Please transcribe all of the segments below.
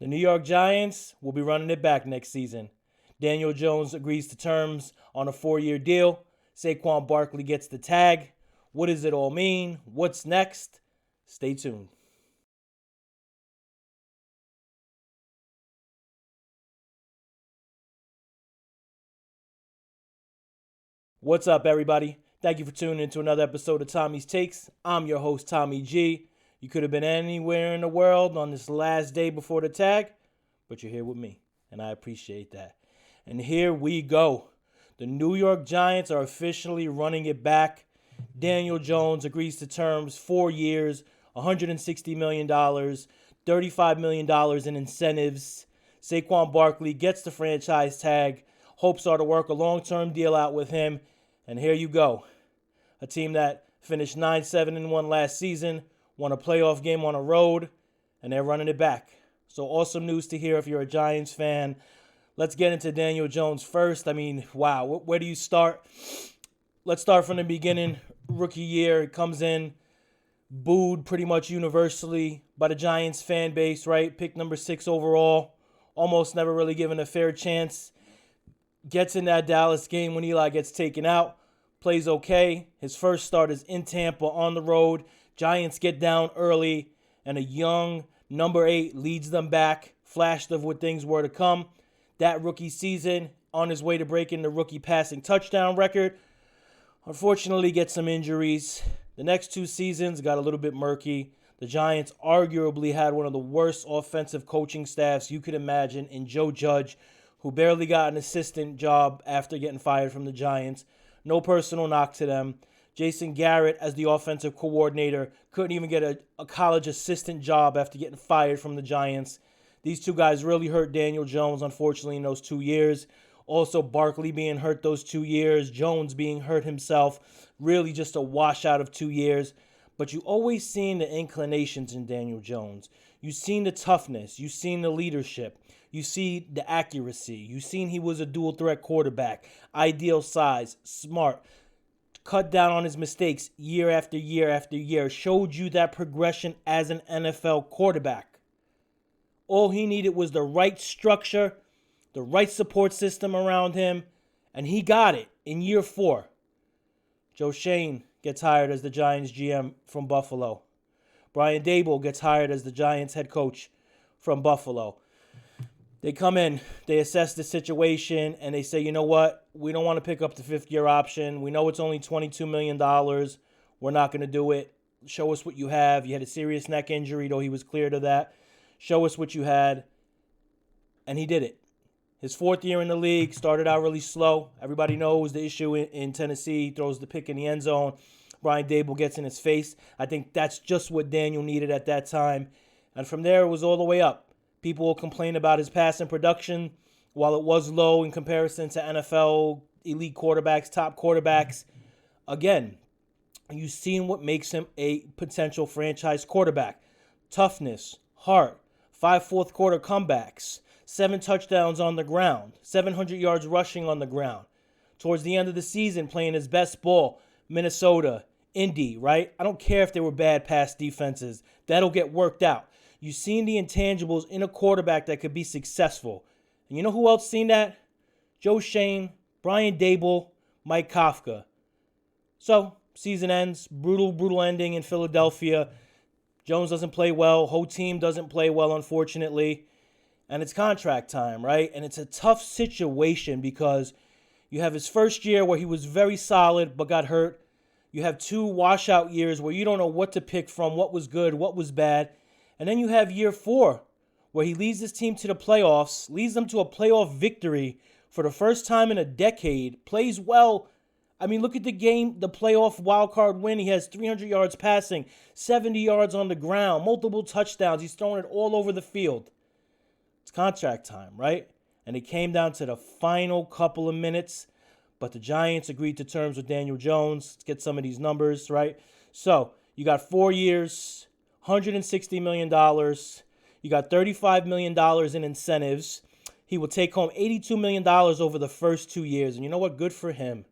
The New York Giants will be running it back next season. Daniel Jones agrees to terms on a 4-year deal. Saquon Barkley gets the tag. What does it all mean? What's next? Stay tuned. What's up, everybody? Thank you for tuning in to another episode of Tommy's Takes. I'm your host, Tommy G. You could have been anywhere in the world on this last day before the tag, but you're here with me, and I appreciate that. And here we go. The New York Giants are officially running it back. Daniel Jones agrees to terms, 4 years, $160 million, $35 million in incentives. Saquon Barkley gets the franchise tag. Hopes are to work a long-term deal out with him. And here you go. A team that finished 9-7-1 last season, won a playoff game on the road, and they're running it back. So awesome news to hear if you're a Giants fan. Let's get into Daniel Jones first. I mean, wow, where do you start? Let's start from the beginning. Rookie year, comes in, booed pretty much universally by the Giants fan base, right? Pick number 6 overall. Almost never really given a fair chance. Gets in that Dallas game when Eli gets taken out. Plays okay. His first start is in Tampa on the road. Giants get down early, and a young number 8 leads them back. Flashed of what things were to come. That rookie season, on his way to breaking the rookie passing touchdown record. Unfortunately, gets some injuries. The next 2 seasons got a little bit murky. The Giants arguably had one of the worst offensive coaching staffs you could imagine in Joe Judge, who barely got an assistant job after getting fired from the Giants. No personal knock to them. Jason Garrett, as the offensive coordinator, couldn't even get a college assistant job after getting fired from the Giants. These 2 guys really hurt Daniel Jones, unfortunately, in those 2 years. Also, Barkley being hurt those 2 years. Jones being hurt himself. Really just a washout of 2 years. But you always seen the inclinations in Daniel Jones. You've seen the toughness. You've seen the leadership. You see the accuracy. You've seen he was a dual-threat quarterback. Ideal size. Smart. Cut down on his mistakes year after year after year. Showed you that progression as an NFL quarterback. All he needed was the right structure, the right support system around him, and he got it in year 4. Joe Schoen gets hired as the Giants GM from Buffalo. Brian Daboll gets hired as the Giants head coach from Buffalo. They come in, they assess the situation, and they say, you know what? We don't want to pick up the 5th-year option. We know it's only $22 million. We're not going to do it. Show us what you have. You had a serious neck injury, though he was cleared of that. Show us what you had. And he did it. His 4th year in the league, started out really slow. Everybody knows the issue in Tennessee. He throws the pick in the end zone. Brian Daboll gets in his face. I think that's just what Daniel needed at that time. And from there, it was all the way up. People will complain about his passing production. While it was low in comparison to NFL elite quarterbacks, top quarterbacks, again, you've seen what makes him a potential franchise quarterback. Toughness, heart, 5 fourth-quarter comebacks, 7 touchdowns on the ground, 700 yards rushing on the ground. Towards the end of the season, playing his best ball, Minnesota, Indy, right? I don't care if they were bad pass defenses. That'll get worked out. You've seen the intangibles in a quarterback that could be successful. And you know who else seen that? Joe Schoen, Brian Daboll, Mike Kafka. So, season ends. Brutal ending in Philadelphia. Jones doesn't play well. Whole team doesn't play well, unfortunately. And it's contract time, right? And it's a tough situation because you have his first year where he was very solid but got hurt. You have 2 washout years where you don't know what to pick from, what was good, what was bad. And then you have year 4, where he leads his team to the playoffs, leads them to a playoff victory for the first time in a decade, plays well. I mean, look at the game, the playoff wildcard win. He has 300 yards passing, 70 yards on the ground, multiple touchdowns. He's throwing it all over the field. It's contract time, right? And it came down to the final couple of minutes, but the Giants agreed to terms with Daniel Jones. Let's get some of these numbers, right? So you got 4 years, $160 million. You got $35 million in incentives. He will take home $82 million over the first 2 years. And you know what? Good for him.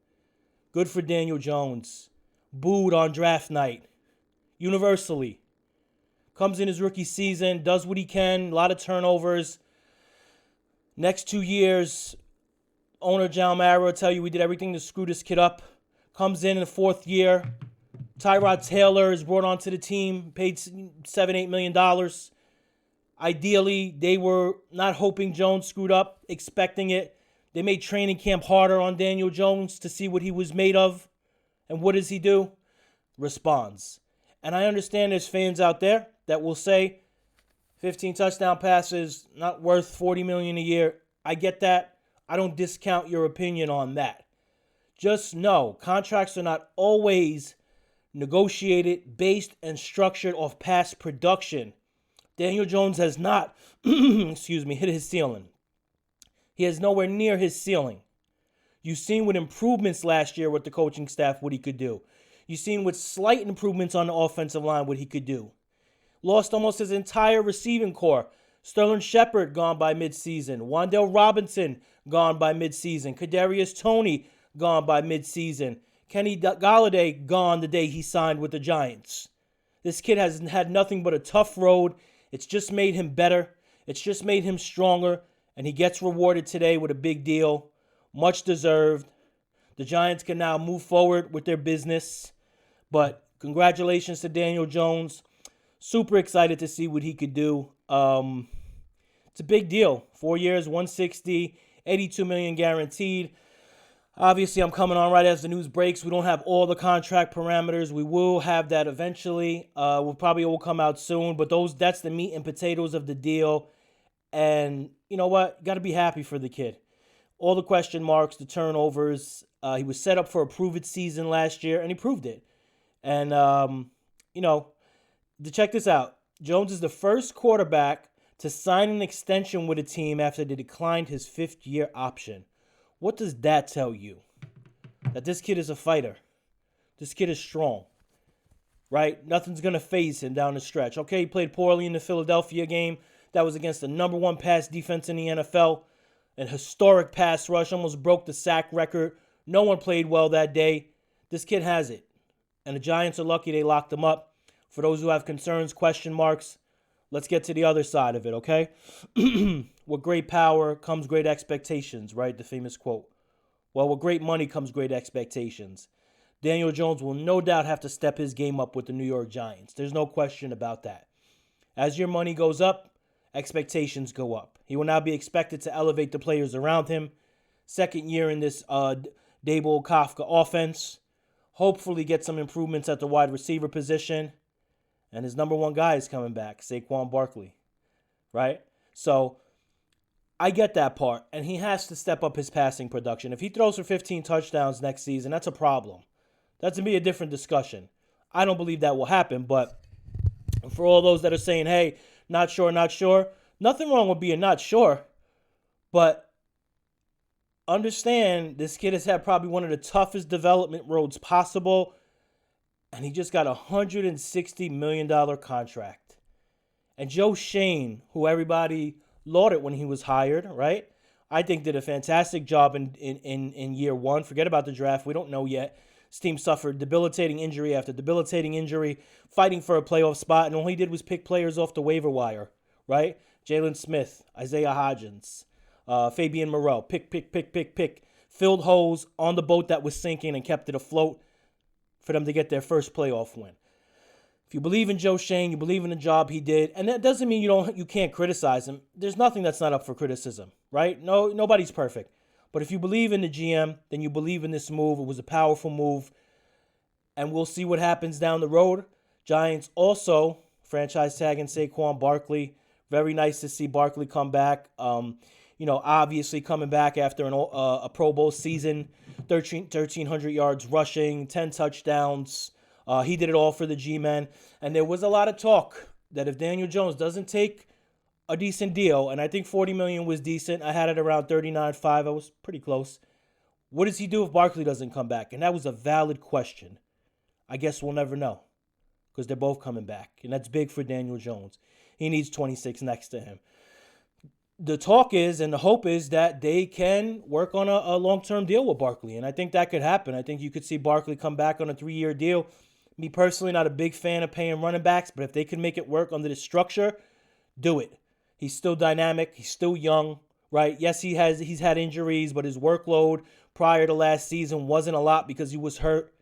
Good for Daniel Jones. Booed on draft night. Universally. Comes in his rookie season, does what he can, a lot of turnovers. Next 2 years, owner John Mara will tell you we did everything to screw this kid up. Comes in the 4th year. Tyrod Taylor is brought onto the team, paid $7-8 million. Ideally, they were not hoping Jones screwed up, expecting it. They made training camp harder on Daniel Jones to see what he was made of. And what does he do? Responds. And I understand there's fans out there that will say 15 touchdown passes, not worth $40 million a year. I get that. I don't discount your opinion on that. Just know, contracts are not always negotiated, based, and structured off past production. Daniel Jones has not, hit his ceiling. He is nowhere near his ceiling. You've seen with improvements last year with the coaching staff what he could do. You've seen with slight improvements on the offensive line what he could do. Lost almost his entire receiving core. Sterling Shepard gone by midseason. Wan'Dale Robinson gone by midseason. Kadarius Toney gone by midseason. Kenny Golladay gone the day he signed with the Giants. This kid has had nothing but a tough road. It's just made him better. It's just made him stronger. And he gets rewarded today with a big deal. Much deserved. The Giants can now move forward with their business. But congratulations to Daniel Jones. Super excited to see what he could do. It's a big deal. 4 years, $160, $82 million guaranteed. Obviously, I'm coming on right as the news breaks. We don't have all the contract parameters. We will have that eventually. Will probably all come out soon. But that's the meat and potatoes of the deal. And you know what? Got to be happy for the kid. All the question marks, the turnovers. He was set up for a prove-it season last year, and he proved it. And, to check this out, Jones is the first quarterback to sign an extension with a team after they declined his 5th-year option. What does that tell you? That this kid is a fighter. This kid is strong, right? Nothing's going to faze him down the stretch. Okay, he played poorly in the Philadelphia game. That was against the number 1 pass defense in the NFL. An historic pass rush, almost broke the sack record. No one played well that day. This kid has it. And the Giants are lucky they locked him up. For those who have concerns, question marks, let's get to the other side of it, okay? With great power comes great expectations, right? The famous quote. Well, with great money comes great expectations. Daniel Jones will no doubt have to step his game up with the New York Giants. There's no question about that. As your money goes up, expectations go up. He will now be expected to elevate the players around him. 2nd year in this Dable Kafka offense. Hopefully get some improvements at the wide receiver position. And his number 1 guy is coming back, Saquon Barkley. Right? So, I get that part. And he has to step up his passing production. If he throws for 15 touchdowns next season, that's a problem. That's going to be a different discussion. I don't believe that will happen. But for all those that are saying, hey, not sure, nothing wrong with being not sure. But understand this kid has had probably one of the toughest development roads possible. And he just got a $160 million contract. And Joe Shane, who everybody lauded when he was hired, right? I think did a fantastic job in year 1. Forget about the draft. We don't know yet. His team suffered debilitating injury after debilitating injury, fighting for a playoff spot, and all he did was pick players off the waiver wire, right? Jalen Smith, Isaiah Hodgins, Fabian Moreau, pick. Filled holes on the boat that was sinking and kept it afloat for them to get their first playoff win. If you believe in Joe Shane, you believe in the job he did, and that doesn't mean you can't criticize him. There's nothing that's not up for criticism, right? No, nobody's perfect. But if you believe in the GM, then you believe in this move. It was a powerful move, and we'll see what happens down the road. Giants also franchise tagging Saquon Barkley. Very nice to see Barkley come back. Obviously coming back after a Pro Bowl season, 1,300 yards rushing, 10 touchdowns. He did it all for the G-Men. And there was a lot of talk that if Daniel Jones doesn't take a decent deal, and I think $40 million was decent. I had it around 39.5. I was pretty close. What does he do if Barkley doesn't come back? And that was a valid question. I guess we'll never know because they're both coming back. And that's big for Daniel Jones. He needs 26 next to him. The talk is and the hope is that they can work on a long-term deal with Barkley. And I think that could happen. I think you could see Barkley come back on a 3-year deal, Me personally, not a big fan of paying running backs, but if they can make it work under the structure, do it. He's still dynamic. He's still young, right? Yes, he's had injuries, but his workload prior to last season wasn't a lot because he was hurt,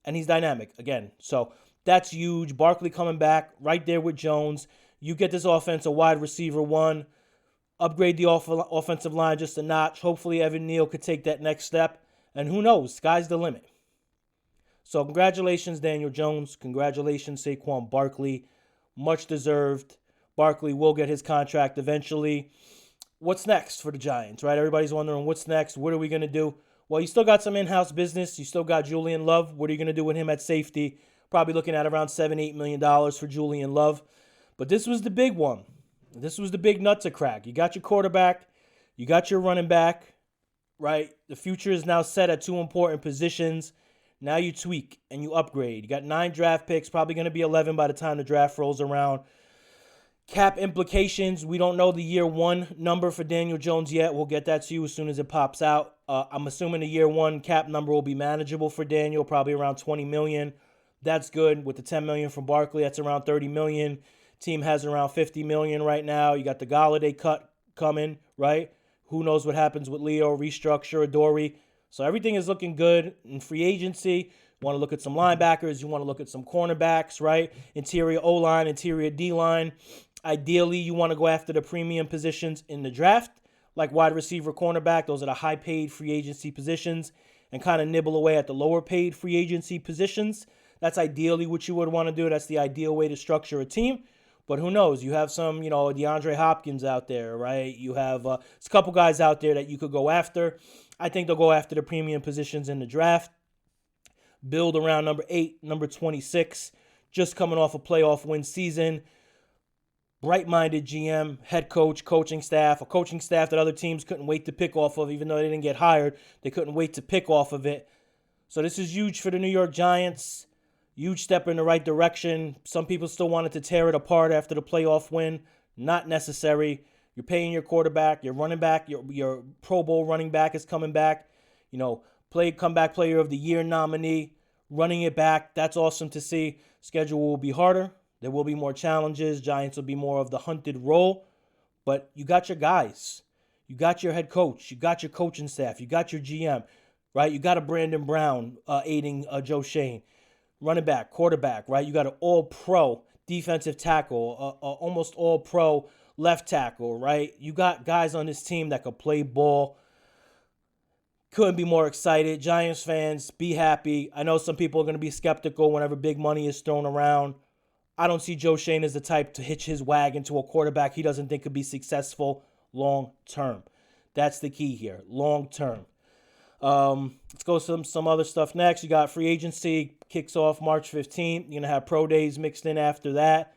and he's dynamic again. So that's huge. Barkley coming back right there with Jones. You get this offense a wide receiver one. Upgrade the offensive line just a notch. Hopefully Evan Neal could take that next step. And who knows? Sky's the limit. So congratulations, Daniel Jones. Congratulations, Saquon Barkley. Much deserved. Barkley will get his contract eventually. What's next for the Giants, right? Everybody's wondering what's next. What are we going to do? Well, you still got some in-house business. You still got Julian Love. What are you going to do with him at safety? Probably looking at around $7-8 million for Julian Love. But this was the big one. This was the big nut to crack. You got your quarterback. You got your running back, right? The future is now set at two important positions. Now you tweak and you upgrade. You got 9 draft picks, probably going to be 11 by the time the draft rolls around. Cap implications, we don't know the year one number for Daniel Jones yet. We'll get that to you as soon as it pops out. I'm assuming the year one cap number will be manageable for Daniel, probably around $20 million. That's good. With the $10 million from Barkley, that's around $30 million. Team has around $50 million right now. You got the Galladay cut coming, right? Who knows what happens with Leo, restructure, Adoree. So everything is looking good in free agency. You want to look at some linebackers. You want to look at some cornerbacks, right? Interior O-line, interior D-line. Ideally, you want to go after the premium positions in the draft, like wide receiver, cornerback. Those are the high-paid free agency positions, and kind of nibble away at the lower-paid free agency positions. That's ideally what you would want to do. That's the ideal way to structure a team. But who knows? You have some, DeAndre Hopkins out there, right? You have there's a couple guys out there that you could go after. I think they'll go after the premium positions in the draft. Build around number 8, number 26, just coming off a playoff win season. Bright-minded GM, head coach, coaching staff, a coaching staff that other teams couldn't wait to pick off of, even though they didn't get hired. They couldn't wait to pick off of it. So this is huge for the New York Giants. Huge step in the right direction. Some people still wanted to tear it apart after the playoff win. Not necessary. You're paying your quarterback, your running back, your Pro Bowl running back is coming back. Comeback player of the year nominee, running it back. That's awesome to see. Schedule will be harder. There will be more challenges. Giants will be more of the hunted role. But you got your guys. You got your head coach. You got your coaching staff. You got your GM, right? You got a Brandon Brown aiding Joe Shane. Running back, quarterback, right? You got an all-pro defensive tackle, almost all-pro left tackle, right? You got guys on this team that could play ball. Couldn't be more excited. Giants fans, be happy. I know some people are going to be skeptical whenever big money is thrown around. I don't see Joe Shane as the type to hitch his wagon to a quarterback he doesn't think could be successful long-term. That's the key here, long-term. Let's go some other stuff next. You got free agency, kicks off March 15th. You're going to have pro days mixed in after that.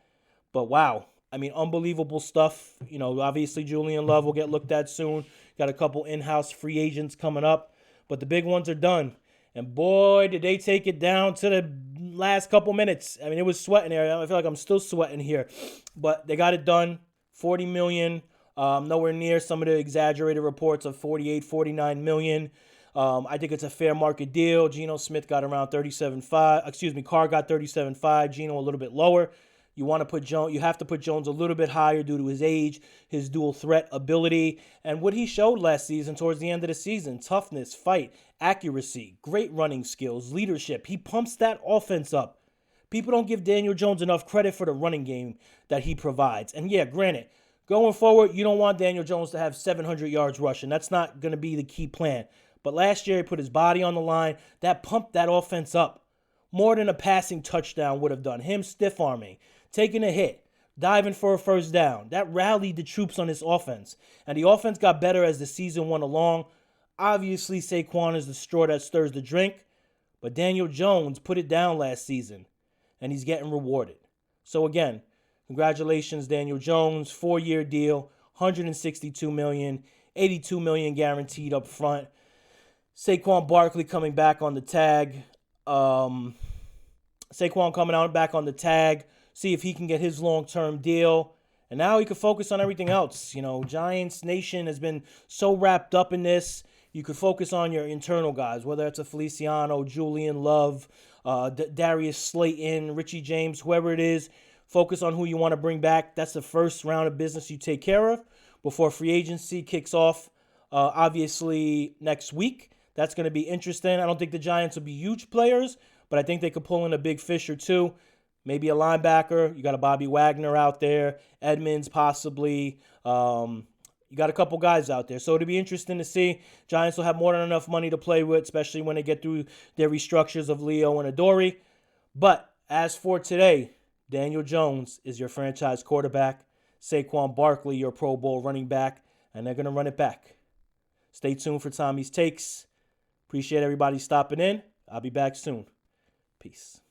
But wow, unbelievable stuff. Obviously Julian Love will get looked at soon. Got a couple in-house free agents coming up. But the big ones are done. And boy, did they take it down to the last couple minutes. It was sweating there. I feel like I'm still sweating here. But they got it done. $40 million. Nowhere near some of the exaggerated reports of $48, $49 million. I think it's a fair market deal. Geno Smith got around 37.5. Carr got 37.5. Geno a little bit lower. You have to put Jones a little bit higher due to his age, his dual threat ability, and what he showed last season towards the end of the season. Toughness, fight, accuracy, great running skills, leadership. He pumps that offense up. People don't give Daniel Jones enough credit for the running game that he provides. And yeah, granted, going forward, you don't want Daniel Jones to have 700 yards rushing. That's not going to be the key plan. But last year, he put his body on the line. That pumped that offense up more than a passing touchdown would have done. Him stiff-arming, taking a hit, diving for a first down. That rallied the troops on this offense. And the offense got better as the season went along. Obviously, Saquon is the straw that stirs the drink. But Daniel Jones put it down last season, and he's getting rewarded. So again, congratulations, Daniel Jones. 4-year deal, $162 million, $82 million guaranteed up front. Saquon Barkley coming back on the tag. Saquon coming out back on the tag. See if he can get his long-term deal. And now he can focus on everything else. Giants Nation has been so wrapped up in this. you could focus on your internal guys, whether it's a Feliciano, Julian Love, Darius Slayton, Richie James, whoever it is. Focus on who you want to bring back. That's the first round of business you take care of before free agency kicks off, obviously, next week. That's going to be interesting. I don't think the Giants will be huge players, but I think they could pull in a big fish or two. Maybe a linebacker. You got a Bobby Wagner out there. Edmonds, possibly. You got a couple guys out there. So it'll be interesting to see. Giants will have more than enough money to play with, especially when they get through their restructures of Leo and Adoree. But as for today, Daniel Jones is your franchise quarterback. Saquon Barkley, your Pro Bowl running back. And they're going to run it back. Stay tuned for Tommy's Takes. Appreciate everybody stopping in. I'll be back soon. Peace.